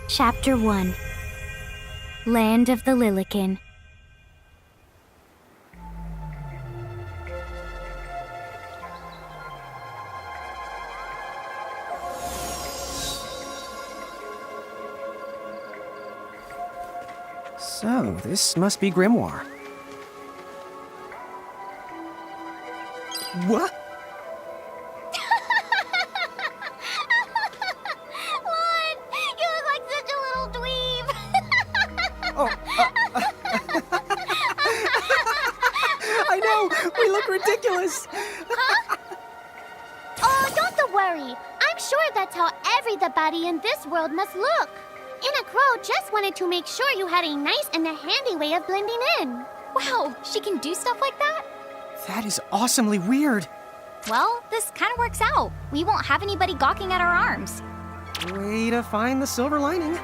Chapter 1 Land of the Lilican. So, this must be Grymoire. What? Lon, you look like such a little dweeb. Oh, I know! We look ridiculous! Oh, don't worry. I'm sure that's how everybody in this world must look. Anna Crow just wanted to make sure you had a nice and a handy way of blending in. Wow, she can do stuff like that? That is awesomely weird. Well, this kind of works out. We won't have anybody gawking at our arms. Way to find the silver lining.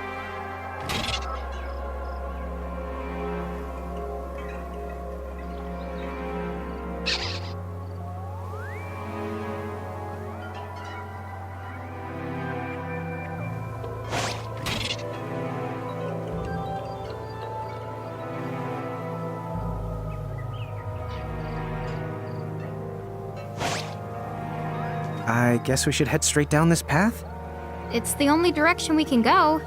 I guess we should head straight down this path? It's the only direction we can go.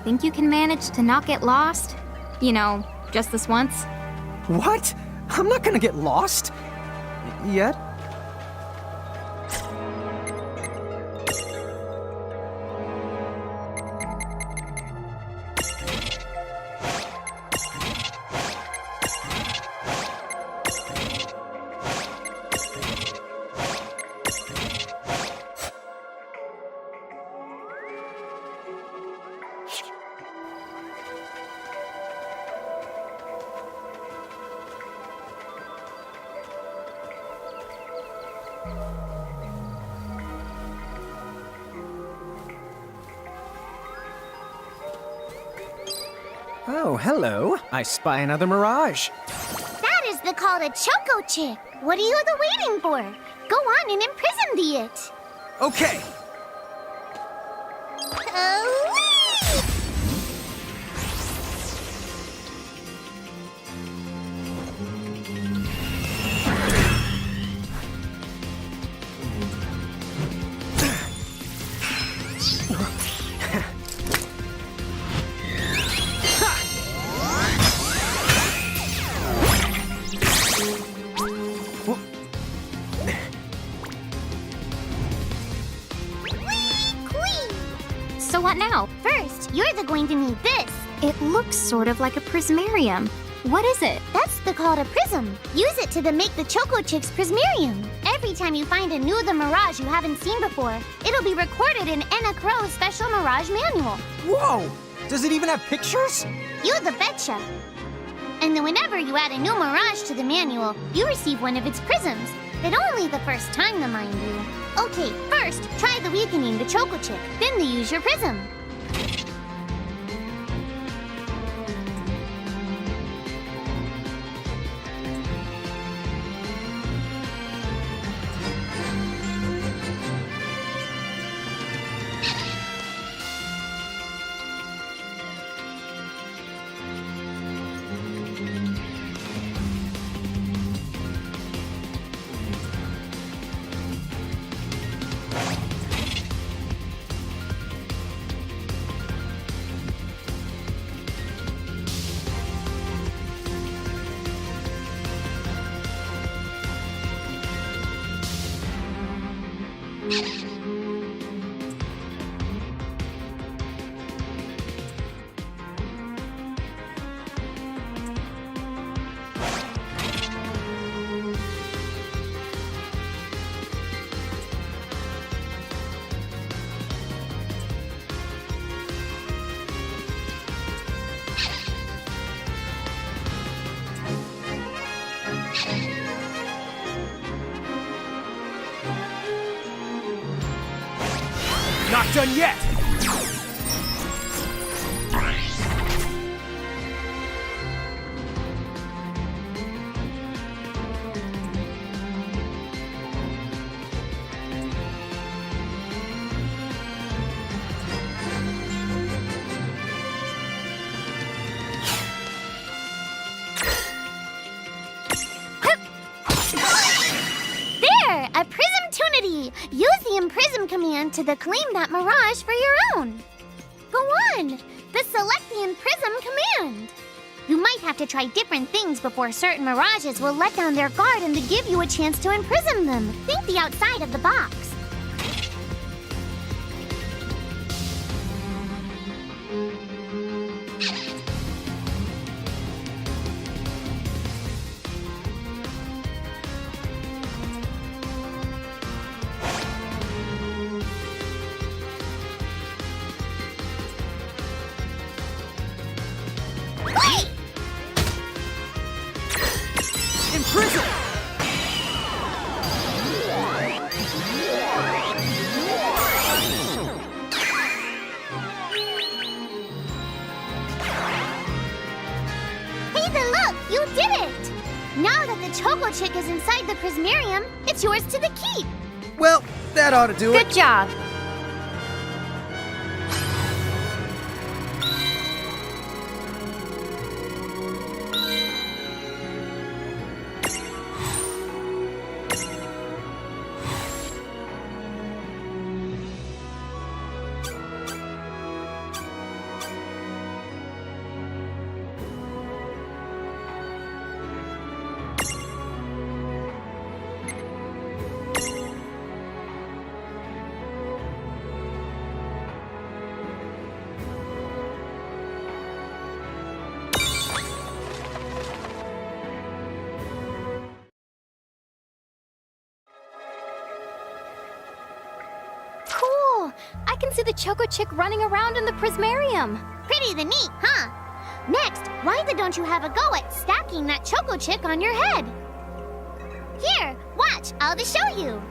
Think you can manage to not get lost? You know, just this once? What? I'm not gonna get lost. Yet? Oh, hello. I spy another mirage. That is the call to Choco Chick. What are you waiting for? Go on and imprison the it. Okay. So what now? First, you're going to need this. It looks sort of like a prismarium. What is it? That's the call to Prism. Use it to make the Choco Chick's Prismarium. Every time you find a new the Mirage you haven't seen before, it'll be recorded in Anna Crow's special Mirage manual. Whoa! Does it even have pictures? You the betcha. And then whenever you add a new Mirage to the manual, you receive one of its prisms. But only the first time, mind you. Okay, first, try the weakening the Choco Chick, then use your prism. Not done yet! use the Imprism command to claim that mirage for your own. Go on! The Select the Imprism command! You might have to try different things before certain mirages will let down their guard and to give you a chance to imprison them. Think the outside of the box. Imprison! Look, you did it! Now that the Choco Chick is inside the Prismarium, it's yours to the keep. Well, that ought to do it. Good job. Cool! I can see the Choco Chick running around in the Prismarium. Pretty the neat, huh? Next, why don't you have a go at stacking that Choco Chick on your head? Here, watch, I'll just show you.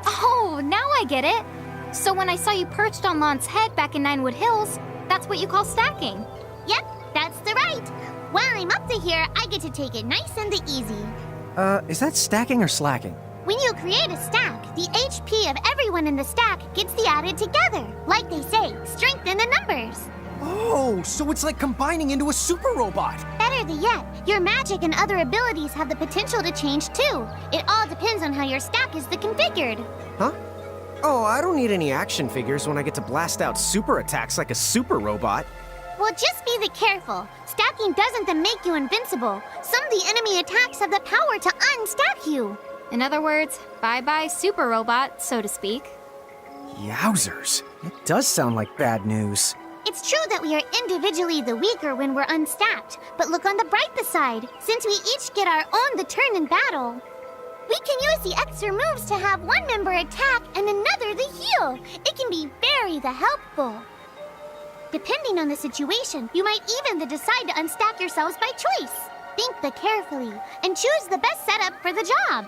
Oh, now I get it. So when I saw you perched on Lon's head back in Ninewood Hills, that's what you call stacking. Yep, that's the right. While I'm up to here, I get to take it nice and easy. Is that stacking or slacking? When you create a stack, the HP of everyone in the stack gets the added together. Like they say, strength in the numbers. Oh, so it's like combining into a super robot. Better yet, your magic and other abilities have the potential to change too. It all depends on how your stack is configured. Huh? Oh, I don't need any action figures when I get to blast out super attacks like a super robot. Well, just be careful. Stacking doesn't make you invincible. Some of the enemy attacks have the power to unstack you. In other words, bye-bye super robot, so to speak. Yowzers. It does sound like bad news. It's true that we are individually the weaker when we're unstacked, but look on the brighter side. Since we each get our own turn in battle, we can use the extra moves to have one member attack and another the heal. It can be very helpful. Depending on the situation, you might even decide to unstack yourselves by choice. Think carefully and choose the best setup for the job.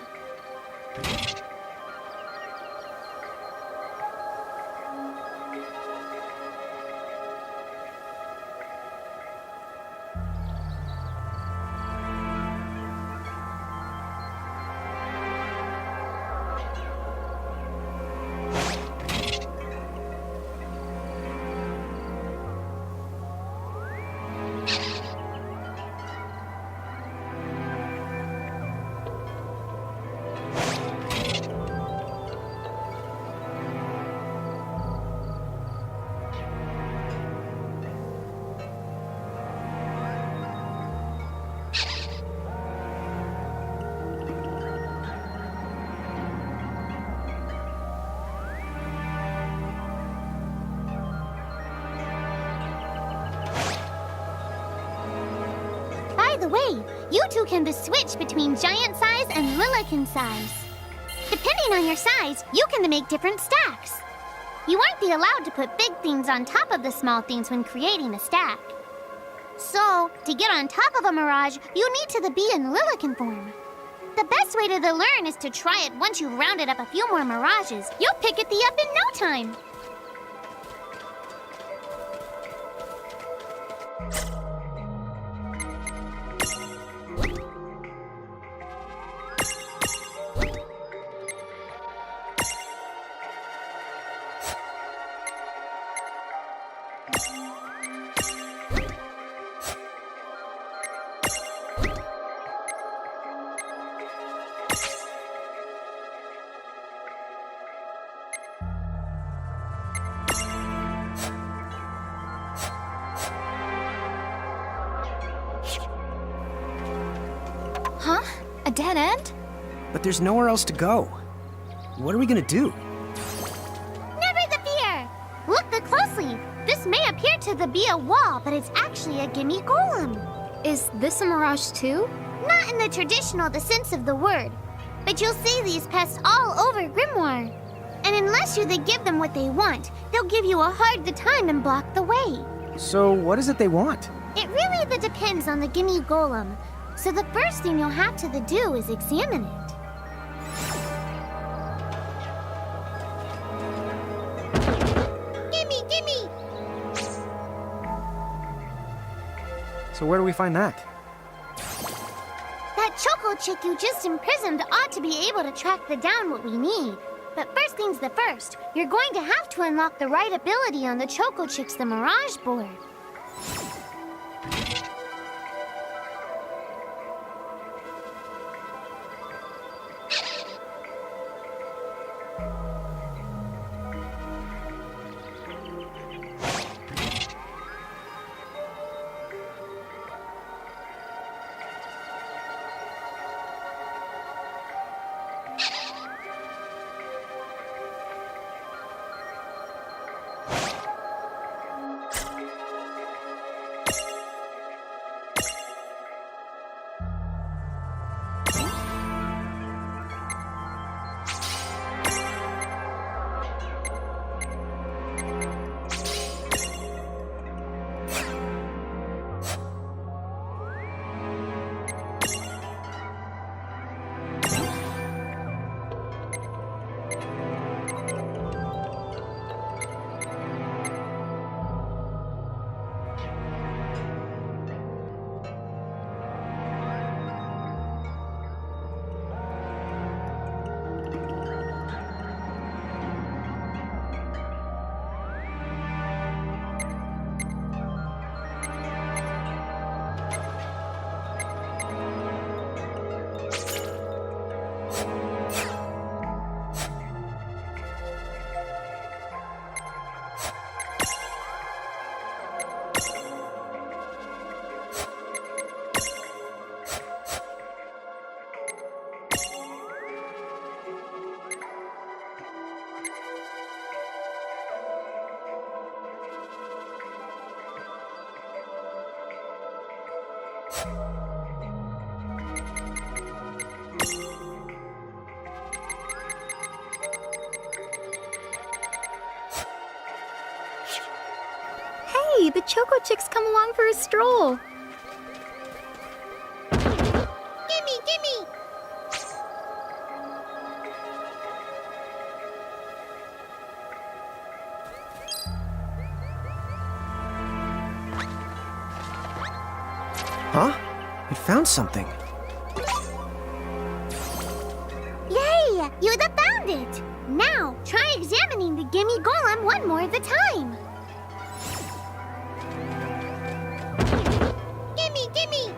By the way, you two can switch between giant size and Lilican size. Depending on your size, you can make different stacks. You aren't allowed to put big things on top of the small things when creating a stack. So, to get on top of a mirage, you need to be in Lilican form. The best way to learn is to try it once you've rounded up a few more mirages. You'll pick it up in no time. dead end? But there's nowhere else to go. What are we gonna do? Never the fear! Look closely. This may appear to be a wall, but it's actually a gimme golem. Is this a mirage too? Not in the traditional sense of the word, but you'll see these pests all over Grymoire. And unless you give them what they want, they'll give you a hard time and block the way. So what is it they want? It really depends on the gimme golem. So the first thing you'll have to do is examine it. Gimme! So where do we find that? That choco chick you just imprisoned ought to be able to track down what we need. But first things first, you're going to have to unlock the right ability on the choco chick's Mirage board. Hey, the Choco Chick's come along for a stroll. Gimme! Huh? It found something. Yay! You found it! Now, try examining the gimme golem one more time. Gimme!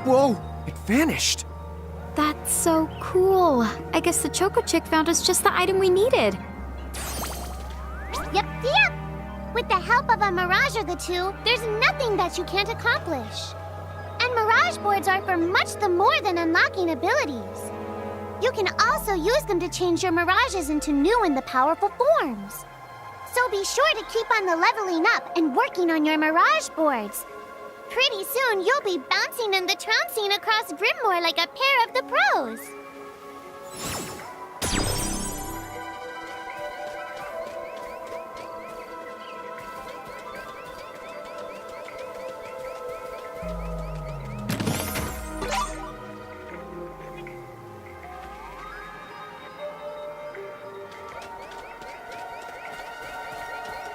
Whoa! It vanished! That's so cool. I guess the Choco Chick found us just the item we needed. Yep. With the help of a Mirage or two, there's nothing that you can't accomplish. And Mirage boards are for much more than unlocking abilities. You can also use them to change your Mirages into new and powerful forms. So be sure to keep on leveling up and working on your Mirage boards. Pretty soon, you'll be bouncing and trouncing across Grymoire like a pair of the pros.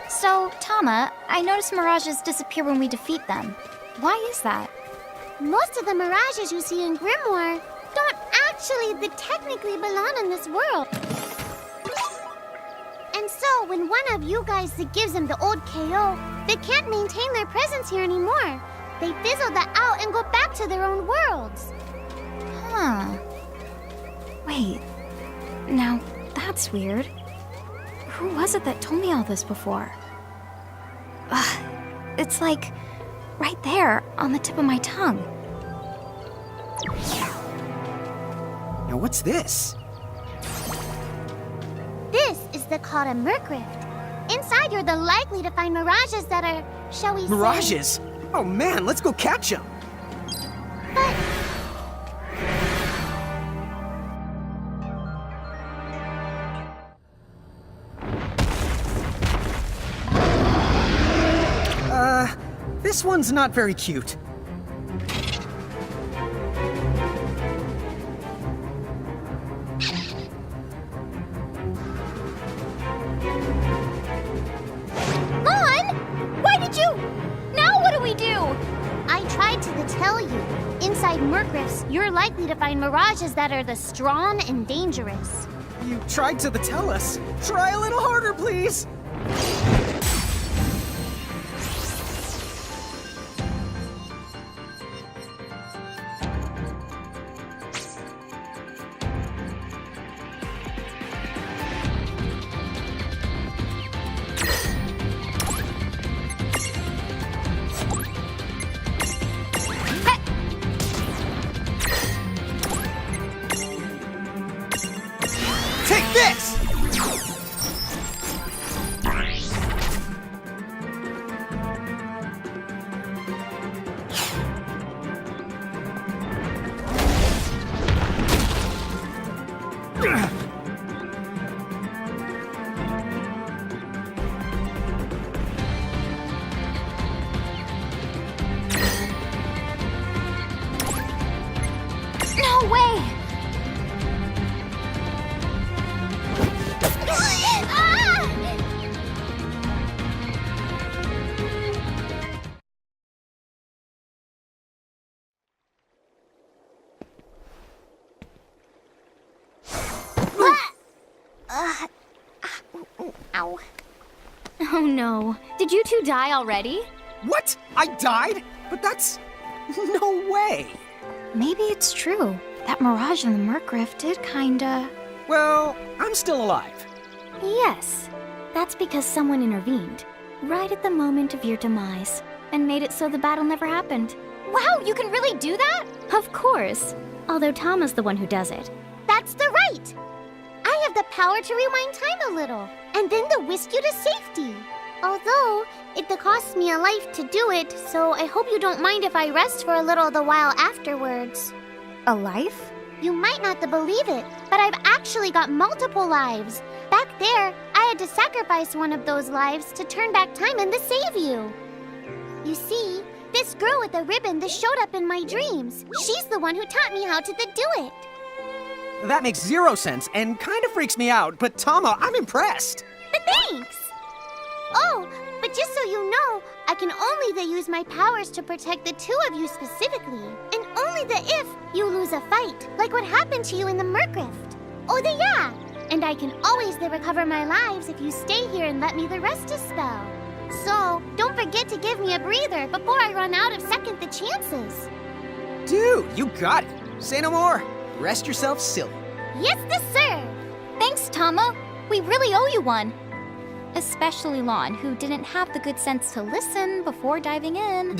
So, Tama, I noticed Mirages disappear when we defeat them. Why is that? Most of the Mirages you see in Grymoire don't actually technically belong in this world. And so, when one of you guys gives them the old KO, they can't maintain their presence here anymore. They fizzle out and go back to their own worlds. Huh. Wait. Now, that's weird. Who was it that told me all this before? It's like right there on the tip of my tongue. Now what's this? This is the called a Merc Rift. Inside, you're the likely to find mirages that are, shall we say... Mirages? Oh man, let's go catch them! But... This one's not very cute. Lon! Why did you... Now what do we do? I tried to tell you. Inside Merc Rifts, you're likely to find mirages that are the strong and dangerous. You tried to tell us. Try a little harder, please! Take this! No way! Ow. Oh no. Did you two die already? What? I died? But that's... no way! Maybe it's true. That mirage in the Merc Rift did kinda... Well, I'm still alive. Yes. That's because someone intervened. Right at the moment of your demise. And made it so the battle never happened. Wow, you can really do that? Of course. Although Tama's the one who does it. That's the right! I have the power to rewind time a little, and then to whisk you to safety. Although, it costs me a life to do it, so I hope you don't mind if I rest for a little the while afterwards. A life? You might not believe it, but I've actually got multiple lives. Back there, I had to sacrifice one of those lives to turn back time and to save you. You see, this girl with the ribbon that showed up in my dreams, she's the one who taught me how to do it. That makes zero sense and kind of freaks me out, but Tama, I'm impressed. Thanks! Oh, but just so you know, I can only use my powers to protect the two of you specifically, and only if you lose a fight, like what happened to you in the Merc Rift. Oh, yeah! And I can always recover my lives if you stay here and let me rest a spell. So, don't forget to give me a breather before I run out of second the chances. Dude, you got it. Say no more. Rest yourself silly. Yes, sir! Thanks, Tama. We really owe you one. Especially Lon, who didn't have the good sense to listen before diving in.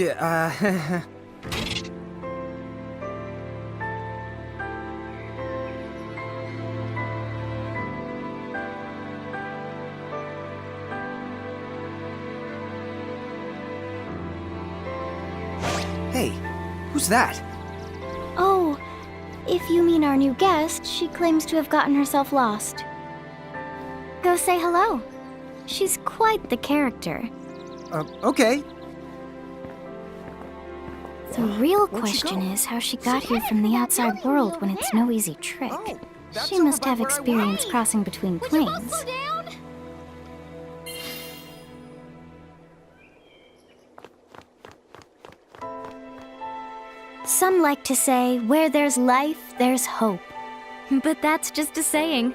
Hey, who's that? Oh, if you mean our new guest, she claims to have gotten herself lost. Go say hello. She's quite the character. Okay. The real Where'd she question go? is how she got here from the outside world when it's no easy trick. Oh, that's She must over have by where I experience was. crossing between planes. Some like to say, where there's life, there's hope. But that's just a saying.